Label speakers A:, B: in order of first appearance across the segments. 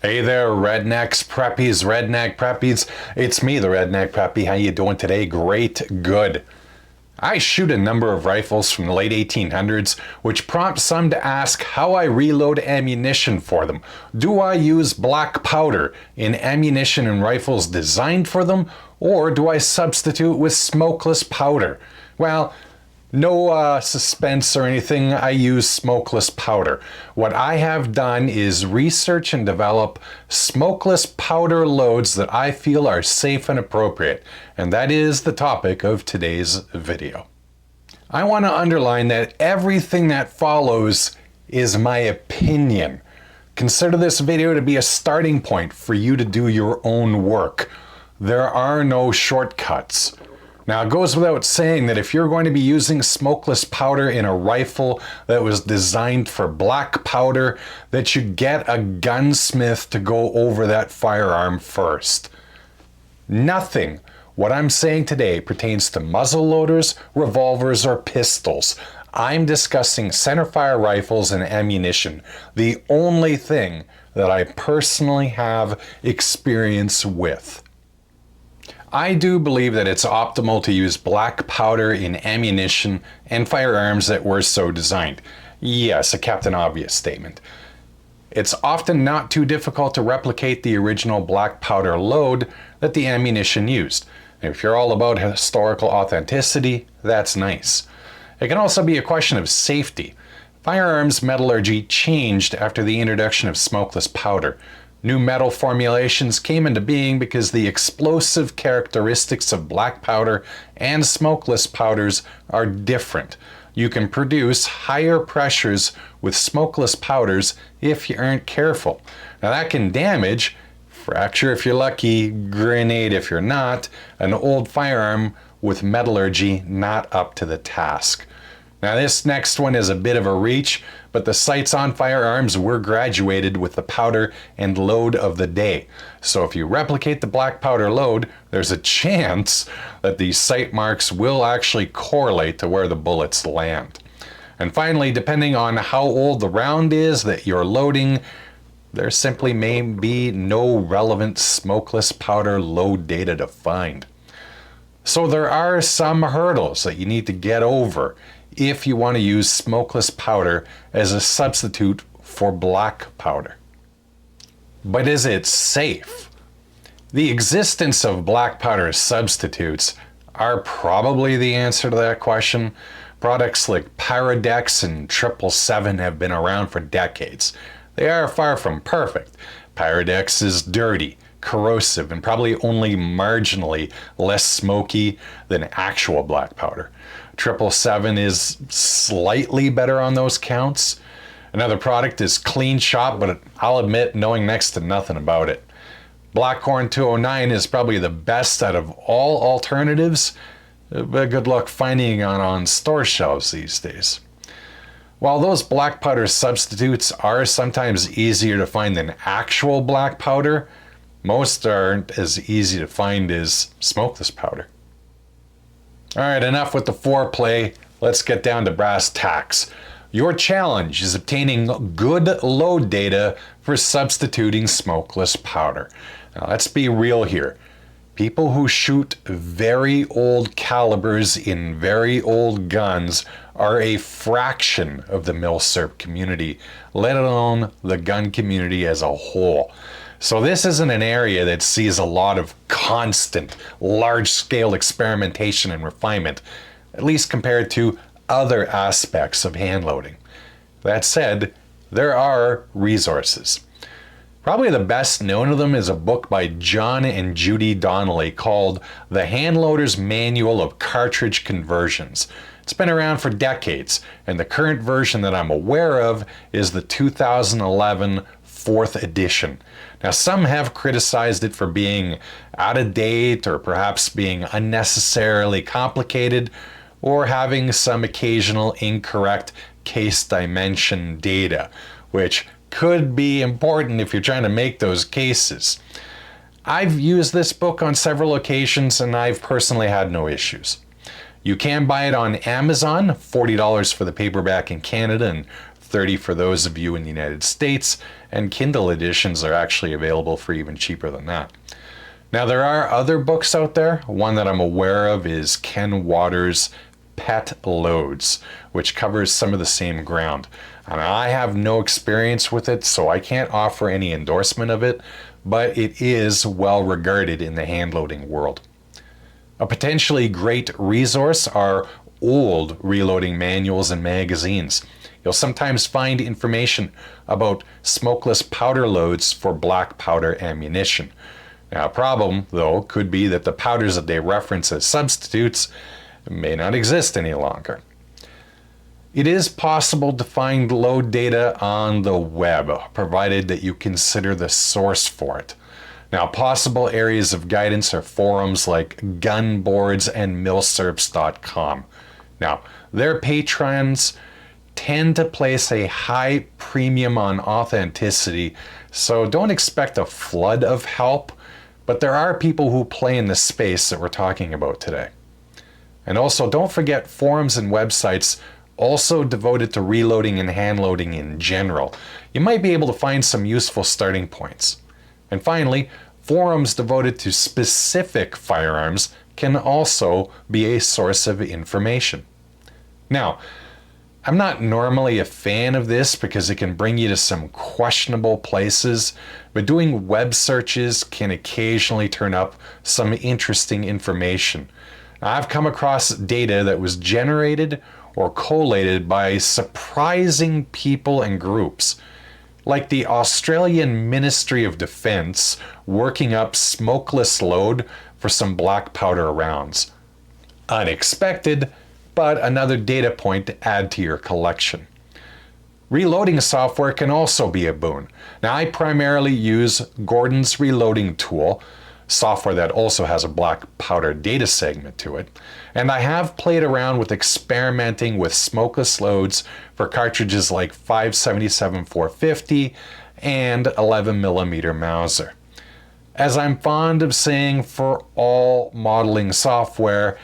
A: Hey there, Rednecks, Preppies, Redneck Preppies. It's me, the Redneck Preppy. How you doing today? Great, good. I shoot a number of rifles from the late 1800s, which prompts some to ask how I reload ammunition for them. Do I use black powder in ammunition and rifles designed for them, or do I substitute with smokeless powder? Well, no suspense or anything, I use smokeless powder. What I have done is research and develop smokeless powder loads that I feel are safe and appropriate. And that is the topic of today's video. I want to underline that everything that follows is my opinion. Consider this video to be a starting point for you to do your own work. There are no shortcuts. Now, it goes without saying that if you're going to be using smokeless powder in a rifle that was designed for black powder, that you get a gunsmith to go over that firearm first. Nothing what I'm saying today pertains to muzzle loaders, revolvers, or pistols. I'm discussing centerfire rifles and ammunition, the only thing that I personally have experience with. I do believe that it's optimal to use black powder in ammunition and firearms that were so designed. Yes, a Captain Obvious statement. It's often not too difficult to replicate the original black powder load that the ammunition used. If you're all about historical authenticity, that's nice. It can also be a question of safety. Firearms metallurgy changed after the introduction of smokeless powder. New metal formulations came into being because the explosive characteristics of black powder and smokeless powders are different. You can produce higher pressures with smokeless powders if you aren't careful. Now that can damage, fracture if you're lucky, grenade if you're not, an old firearm with metallurgy not up to the task. Now this next one is a bit of a reach, but the sights on firearms were graduated with the powder and load of the day. So if you replicate the black powder load, there's a chance that these sight marks will actually correlate to where the bullets land. And finally, depending on how old the round is that you're loading, there simply may be no relevant smokeless powder load data to find. So there are some hurdles that you need to get over if you want to use smokeless powder as a substitute for black powder. But is it safe? The existence of black powder substitutes are probably the answer to that question. Products like Pyrodex and 777 have been around for decades. They are far from perfect. Pyrodex is dirty, corrosive, and probably only marginally less smoky than actual black powder. 777 is slightly better on those counts. Another product is Clean Shot, but I'll admit knowing next to nothing about it. Blackhorn 209 is probably the best out of all alternatives, but good luck finding it on store shelves these days. While those black powder substitutes are sometimes easier to find than actual black powder, most aren't as easy to find as smokeless powder. Alright, enough with the foreplay. Let's get down to brass tacks. Your challenge is obtaining good load data for substituting smokeless powder. Now let's be real here. People who shoot very old calibers in very old guns are a fraction of the milsurp community, let alone the gun community as a whole. So this isn't an area that sees a lot of constant, large-scale experimentation and refinement, at least compared to other aspects of hand loading. That said, there are resources. Probably the best known of them is a book by John and Judy Donnelly called The Handloader's Manual of Cartridge Conversions. It's been around for decades, and the current version that I'm aware of is the 2011 4th edition. Now, some have criticized it for being out of date or perhaps being unnecessarily complicated or having some occasional incorrect case dimension data, which could be important if you're trying to make those cases. I've used this book on several occasions and I've personally had no issues. You can buy it on Amazon, $40 for the paperback in Canada and $1.30 for those of you in the United States, and Kindle editions are actually available for even cheaper than that. Now, there are other books out there. One that I'm aware of is Ken Waters' Pet Loads, which covers some of the same ground. And I have no experience with it, so I can't offer any endorsement of it, but it is well regarded in the hand loading world. A potentially great resource are old reloading manuals and magazines. You'll sometimes find information about smokeless powder loads for black powder ammunition. Now, a problem, though, could be that the powders that they reference as substitutes may not exist any longer. It is possible to find load data on the web, provided that you consider the source for it. Now, possible areas of guidance are forums like Gunboards and milsurps.com. Now, their patrons tend to place a high premium on authenticity, so don't expect a flood of help, but there are people who play in the space that we're talking about today. And also, don't forget forums and websites also devoted to reloading and hand loading in general. You might be able to find some useful starting points. And finally, forums devoted to specific firearms can also be a source of information. Now, I'm not normally a fan of this because it can bring you to some questionable places, but doing web searches can occasionally turn up some interesting information. I've come across data that was generated or collated by surprising people and groups, like the Australian Ministry of Defence working up smokeless load for some black powder rounds. Unexpected, but another data point to add to your collection. Reloading software can also be a boon. Now, I primarily use Gordon's reloading tool, software that also has a black powder data segment to it, and I have played around with experimenting with smokeless loads for cartridges like 577 450 and 11mm Mauser. As I'm fond of saying for all modeling software,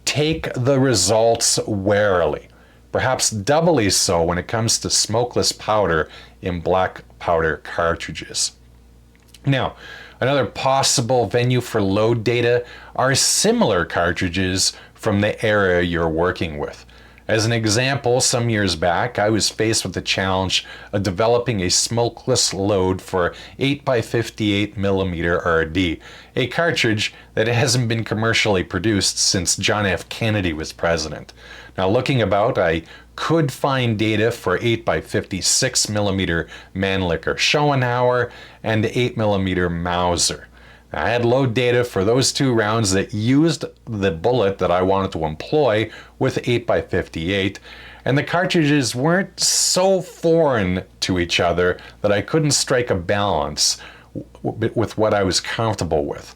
A: take the results warily, perhaps doubly so when it comes to smokeless powder in black powder cartridges. Now, another possible venue for load data are similar cartridges from the era you're working with. As an example, some years back, I was faced with the challenge of developing a smokeless load for 8x58mm RD, a cartridge that hasn't been commercially produced since John F. Kennedy was president. Now, looking about, I could find data for 8x56mm Mannlicher Schoenhauer and 8mm Mauser. I had load data for those two rounds that used the bullet that I wanted to employ with 8x58, and the cartridges weren't so foreign to each other that I couldn't strike a balance with what I was comfortable with.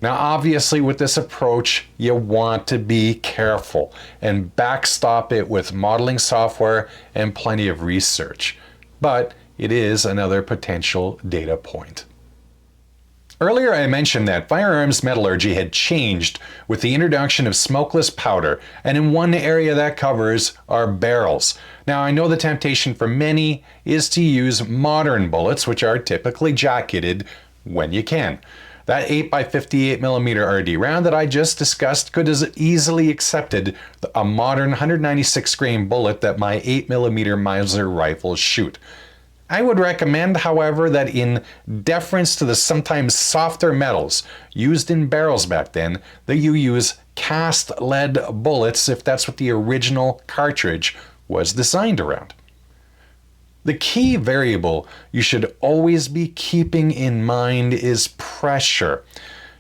A: Now, obviously, with this approach, you want to be careful and backstop it with modeling software and plenty of research, but it is another potential data point. Earlier I mentioned that firearms metallurgy had changed with the introduction of smokeless powder, and in one area that covers are barrels. Now, I know the temptation for many is to use modern bullets, which are typically jacketed when you can. That 8x58mm RD round that I just discussed could as easily accepted a modern 196 grain bullet that my 8mm Mauser rifles shoot. I would recommend, however, that in deference to the sometimes softer metals used in barrels back then, that you use cast lead bullets if that's what the original cartridge was designed around. The key variable you should always be keeping in mind is pressure.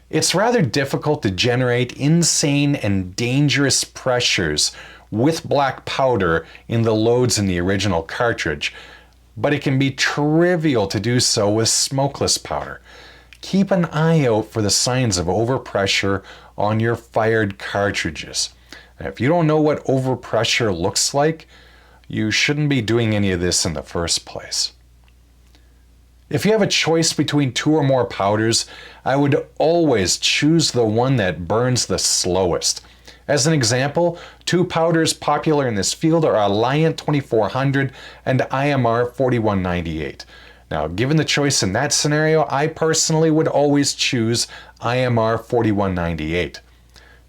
A: It's rather difficult to generate insane and dangerous pressures with black powder in the loads in the original cartridge, but it can be trivial to do so with smokeless powder. Keep an eye out for the signs of overpressure on your fired cartridges. And if you don't know what overpressure looks like, you shouldn't be doing any of this in the first place. If you have a choice between two or more powders, I would always choose the one that burns the slowest. As an example, two powders popular in this field are Alliant 2400 and IMR 4198. Now, given the choice in that scenario, I personally would always choose IMR 4198.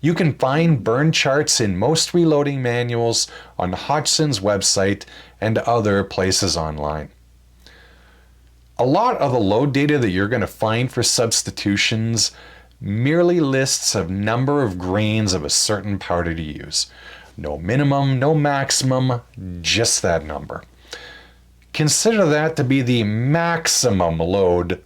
A: You can find burn charts in most reloading manuals on Hodgson's website and other places online. A lot of the load data that you're going to find for substitutions merely lists a number of grains of a certain powder to use. No minimum, no maximum, just that number. Consider that to be the maximum load.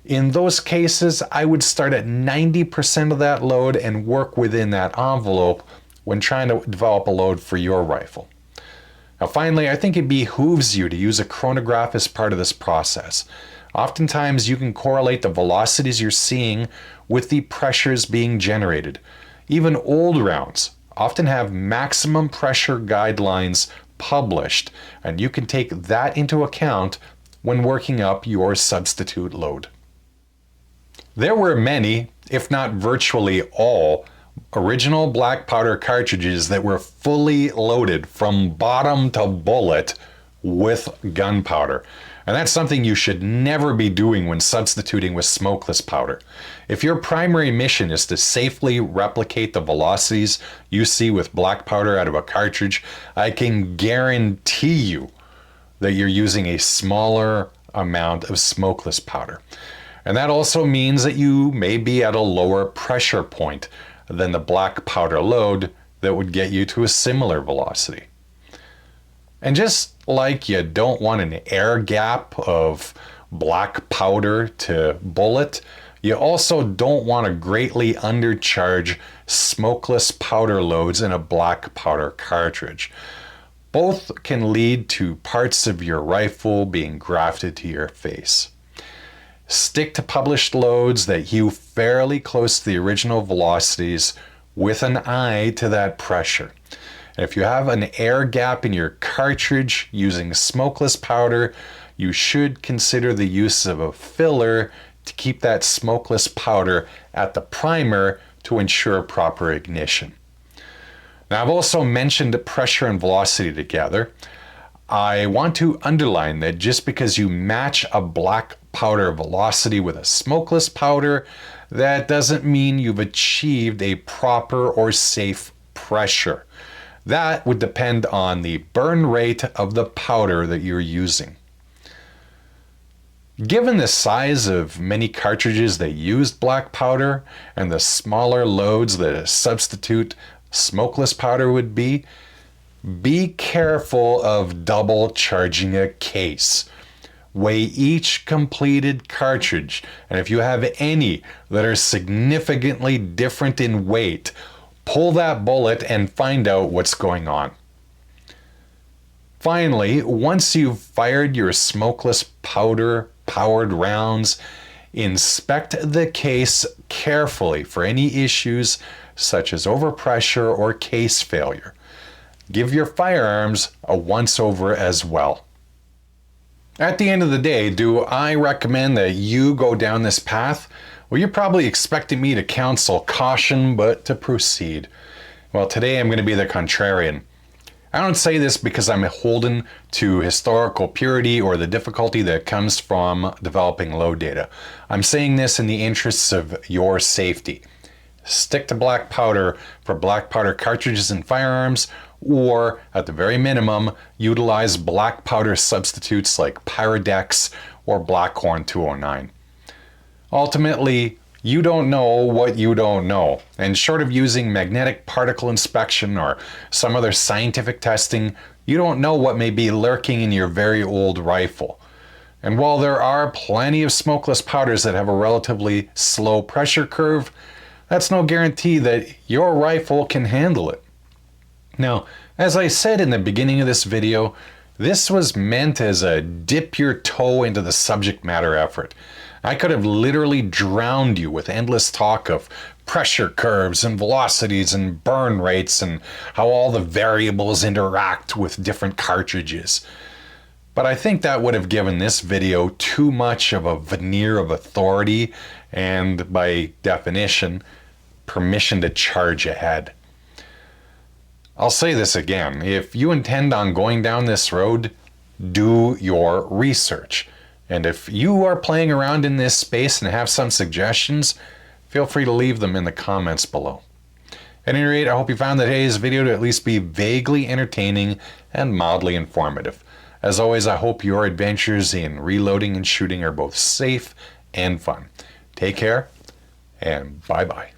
A: In those cases, I would start at 90% of that load and work within that envelope when trying to develop a load for your rifle. Now finally, I think it behooves you to use a chronograph as part of this process. Oftentimes you can correlate the velocities you're seeing with the pressures being generated. Even old rounds often have maximum pressure guidelines published, and you can take that into account when working up your substitute load. There were many, if not virtually all, original black powder cartridges that were fully loaded from bottom to bullet with gunpowder. And that's something you should never be doing when substituting with smokeless powder. If your primary mission is to safely replicate the velocities you see with black powder out of a cartridge, I can guarantee you that you're using a smaller amount of smokeless powder. And that also means that you may be at a lower pressure point than the black powder load that would get you to a similar velocity. And just like you don't want an air gap of black powder to bullet, you also don't want to greatly undercharge smokeless powder loads in a black powder cartridge. Both can lead to parts of your rifle being grafted to your face. Stick to published loads that hew fairly close to the original velocities with an eye to that pressure. And if you have an air gap in your cartridge using smokeless powder, you should consider the use of a filler to keep that smokeless powder at the primer to ensure proper ignition. Now, I've also mentioned pressure and velocity together. I want to underline that just because you match a black powder velocity with a smokeless powder, that doesn't mean you've achieved a proper or safe pressure. That would depend on the burn rate of the powder that you're using. Given the size of many cartridges that used black powder and the smaller loads that a substitute smokeless powder would be careful of double charging a case. Weigh each completed cartridge, and if you have any that are significantly different in weight, pull that bullet and find out what's going on. Finally, once you've fired your smokeless powder-powered rounds, inspect the case carefully for any issues such as overpressure or case failure. Give your firearms a once-over as well. At the end of the day, do I recommend that you go down this path? Well, you're probably expecting me to counsel caution, but to proceed. Well, today I'm going to be the contrarian. I don't say this because I'm beholden to historical purity or the difficulty that comes from developing load data. I'm saying this in the interests of your safety. Stick to black powder for black powder cartridges and firearms, or at the very minimum, utilize black powder substitutes like Pyrodex or Blackhorn 209. Ultimately, you don't know what you don't know, and short of using magnetic particle inspection or some other scientific testing, you don't know what may be lurking in your very old rifle. And while there are plenty of smokeless powders that have a relatively slow pressure curve, that's no guarantee that your rifle can handle it. Now, as I said in the beginning of this video, this was meant as a dip your toe into the subject matter effort. I could have literally drowned you with endless talk of pressure curves and velocities and burn rates and how all the variables interact with different cartridges. But I think that would have given this video too much of a veneer of authority and, by definition, permission to charge ahead. I'll say this again. If you intend on going down this road, do your research. And if you are playing around in this space and have some suggestions, feel free to leave them in the comments below. At any rate, I hope you found today's video to at least be vaguely entertaining and mildly informative. As always, I hope your adventures in reloading and shooting are both safe and fun. Take care, and bye-bye.